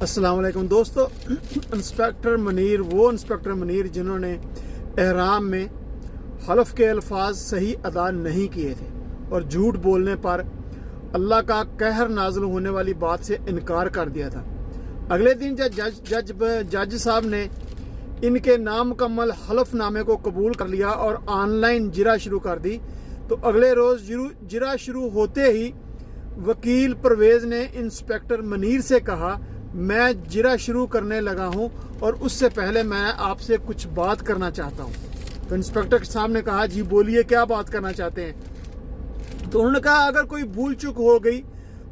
अस्सलाम वालेकुम दोस्तों। इंस्पेक्टर मुनीर जिन्होंने एहराम में हलफ के अल्फाज सही अदा नहीं किए थे और झूठ बोलने पर अल्लाह का कहर नाज़िल होने वाली बात से इनकार कर दिया था। अगले दिन जब जज साहब ने इनके नामुकम्मल हलफनामे को कबूल कर लिया और ऑनलाइन जिरा शुरू कर दी, तो अगले रोज़ जिरा शुरू होते ही वकील परवेज़ ने इंस्पेक्टर मुनीर से कहा, मैं जिरा शुरू करने लगा हूं और उससे पहले मैं आपसे कुछ बात करना चाहता हूं। तो इंस्पेक्टर साहब ने कहा, जी बोलिए, क्या बात करना चाहते हैं। तो उन्होंने कहा, अगर कोई भूल चूक हो गई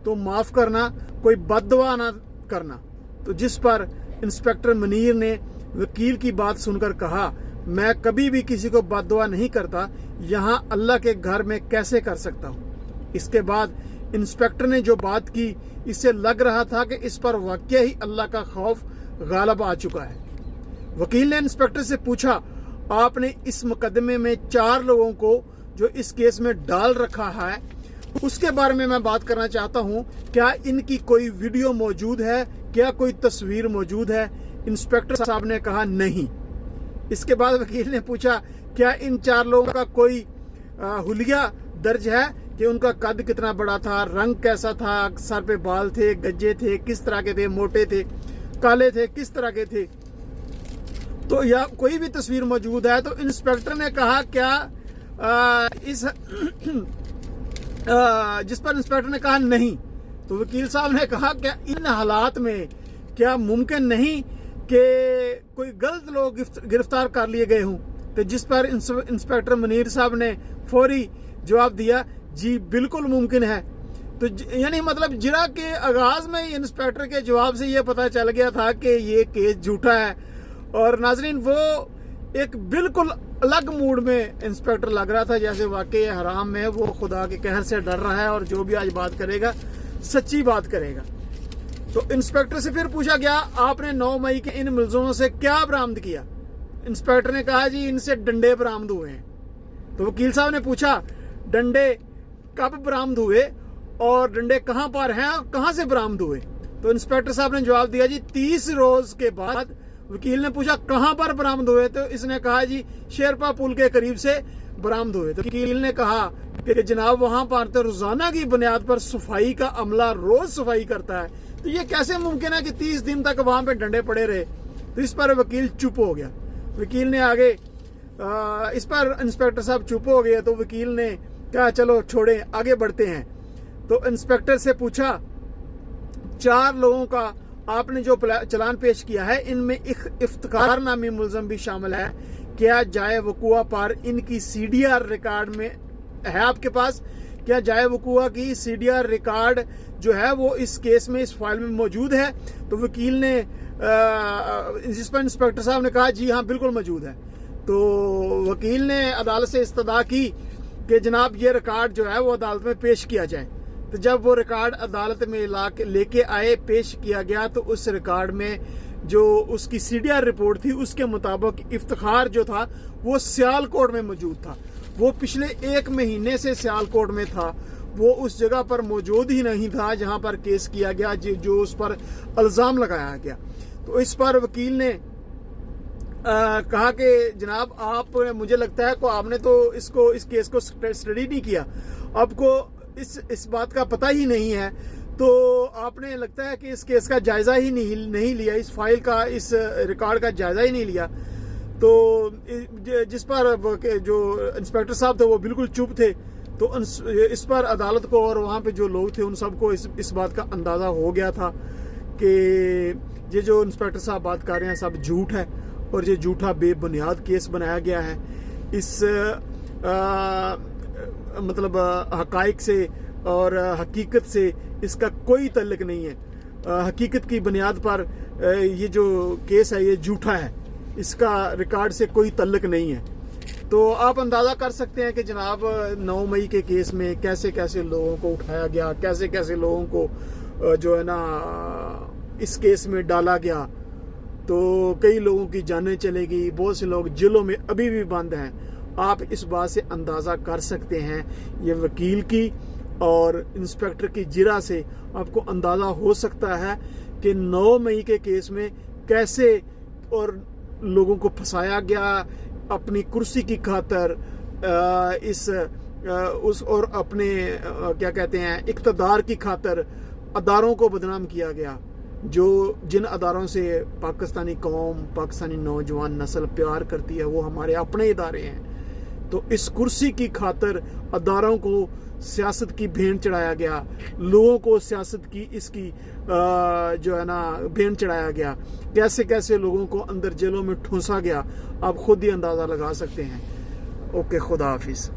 तो माफ़ करना, कोई बददुआ ना करना। तो जिस पर इंस्पेक्टर मुनीर ने वकील की बात सुनकर कहा, मैं कभी भी किसी को बददुआ नहीं करता, यहाँ अल्लाह के घर में कैसे कर सकता हूँ। इसके बाद इंस्पेक्टर ने जो बात की, इससे लग रहा था कि इस पर वाकई ही अल्लाह का खौफ गालिब आ चुका है। वकील ने इंस्पेक्टर से पूछा, आपने इस मुकदमे में 4 लोगों को जो इस केस में डाल रखा है, उसके बारे में मैं बात करना चाहता हूं। क्या इनकी कोई वीडियो मौजूद है, क्या कोई तस्वीर मौजूद है? इंस्पेक्टर साहब ने कहा, नहीं। इसके बाद वकील ने पूछा, क्या इन 4 लोगों का कोई हुलिया दर्ज है कि उनका कद कितना बड़ा था, रंग कैसा था, सर पे बाल थे, गज्जे थे, किस तरह के थे, मोटे थे, काले थे, किस तरह के थे? तो या कोई भी तस्वीर मौजूद है? तो इंस्पेक्टर ने कहा, क्या जिस पर इंस्पेक्टर ने कहा नहीं। तो वकील साहब ने कहा, क्या इन हालात में क्या मुमकिन नहीं कि कोई गलत लोग गिरफ्तार कर लिए गए हों? तो जिस पर इंस्पेक्टर मुनीर साहब ने फौरी जवाब दिया, जी बिल्कुल मुमकिन है। तो यानी मतलब जिरा के आगाज में ही इंस्पेक्टर के जवाब से ये पता चल गया था कि ये केस झूठा है। और नाजरीन, वो एक बिल्कुल अलग मूड में इंस्पेक्टर लग रहा था, जैसे वाकई हराम में वो खुदा के कहर से डर रहा है और जो भी आज बात करेगा सच्ची बात करेगा। तो इंस्पेक्टर से फिर पूछा गया, आपने 9 मई के इन मुलजमों से क्या बरामद किया? इंस्पेक्टर ने कहा, जी इनसे डंडे बरामद हुए हैं। तो वकील साहब ने पूछा, डंडे कब बरामद हुए और डंडे कहां पर हैं और कहां से बरामद हुए? तो इंस्पेक्टर साहब ने जवाब दिया, जी 30 रोज के बाद। वकील ने पूछा, कहां पर बरामद हुए? तो इसने कहा, जी शेरपा पुल के करीब से बरामद हुए। तो वकील ने कहा कि जनाब वहां पर तो रोजाना की बुनियाद पर सफाई का अमला रोज सफाई करता है, तो ये कैसे मुमकिन है कि 30 दिन तक वहां पे डंडे पड़े रहे? तो इस पर वकील चुप हो गया। वकील ने आगे इस पर इंस्पेक्टर साहब चुप हो गए। तो वकील ने कहा, चलो छोड़े, आगे बढ़ते हैं। तो इंस्पेक्टर से पूछा, 4 लोगों का आपने जो चलान पेश किया है, इनमें इफ्तिकार नामी मुलजम भी शामिल है। क्या जाए वकुआ पर इनकी सीडीआर रिकॉर्ड में है आपके पास? क्या जाए वकुआ की सीडीआर रिकॉर्ड जो है वो इस केस में, इस फाइल में मौजूद है? तो वकील ने जिस पर इंस्पेक्टर साहब ने कहा, जी हाँ बिल्कुल मौजूद है। तो वकील ने अदालत से इस्तदा की कि जनाब ये रिकॉर्ड जो है वो अदालत में पेश किया जाए। तो जब वो रिकॉर्ड अदालत में लेके आए, पेश किया गया, तो उस रिकॉर्ड में जो उसकी सीडीआर रिपोर्ट थी, उसके मुताबिक इफ्तिखार जो था वो सियालकोट में मौजूद था। वो पिछले 1 महीने से सियालकोट में था, वो उस जगह पर मौजूद ही नहीं था जहां पर केस किया गया, जो उस पर इल्जाम लगाया गया। तो इस पर वकील ने कहा कि जनाब आप, मुझे लगता है कि आपने तो इस केस को स्टडी नहीं किया, आपको इस बात का पता ही नहीं है, तो आपने लगता है कि इस केस का जायजा ही नहीं लिया, इस फाइल का, इस रिकॉर्ड का जायजा ही नहीं लिया। तो जिस पर जो इंस्पेक्टर साहब थे वो बिल्कुल चुप थे। तो इस पर अदालत को और वहाँ पे जो लोग थे उन सबको इस बात का अंदाज़ा हो गया था कि ये जो इंस्पेक्टर साहब बात कर रहे हैं सब झूठ है और ये झूठा बेबुनियाद केस बनाया गया है। इस मतलब हकाइक से और हकीकत से इसका कोई तल्लुक नहीं है। हकीकत की बुनियाद पर ये जो केस है ये झूठा है, इसका रिकॉर्ड से कोई तल्लुक नहीं है। तो आप अंदाज़ा कर सकते हैं कि जनाब 9 मई के केस में कैसे कैसे लोगों को उठाया गया, कैसे कैसे लोगों को जो है ना इस केस में डाला गया। तो कई लोगों की जानें चलेगी, बहुत से लोग जेलों में अभी भी बंद हैं। आप इस बात से अंदाज़ा कर सकते हैं, ये वकील की और इंस्पेक्टर की जिरा से आपको अंदाज़ा हो सकता है کہ 9 مئی کے کیس میں کیسے اور لوگوں کو پھنسایا گیا اپنی کرسی کی خاطر، اس اور اپنے کیا کہتے ہیں اقتدار کی خاطر اداروں کو بدنام کیا گیا، جن اداروں سے پاکستانی قوم، پاکستانی نوجوان نسل پیار کرتی ہے، وہ ہمارے اپنے ادارے ہیں۔ تو اس کرسی کی خاطر اداروں کو سیاست کی بھین چڑھایا گیا، لوگوں کو سیاست کی اس کی جو ہے نا بھین چڑھایا گیا، کیسے کیسے لوگوں کو اندر جیلوں میں ٹھونسا گیا، آپ خود ہی اندازہ لگا سکتے ہیں۔ اوکے، خدا حافظ۔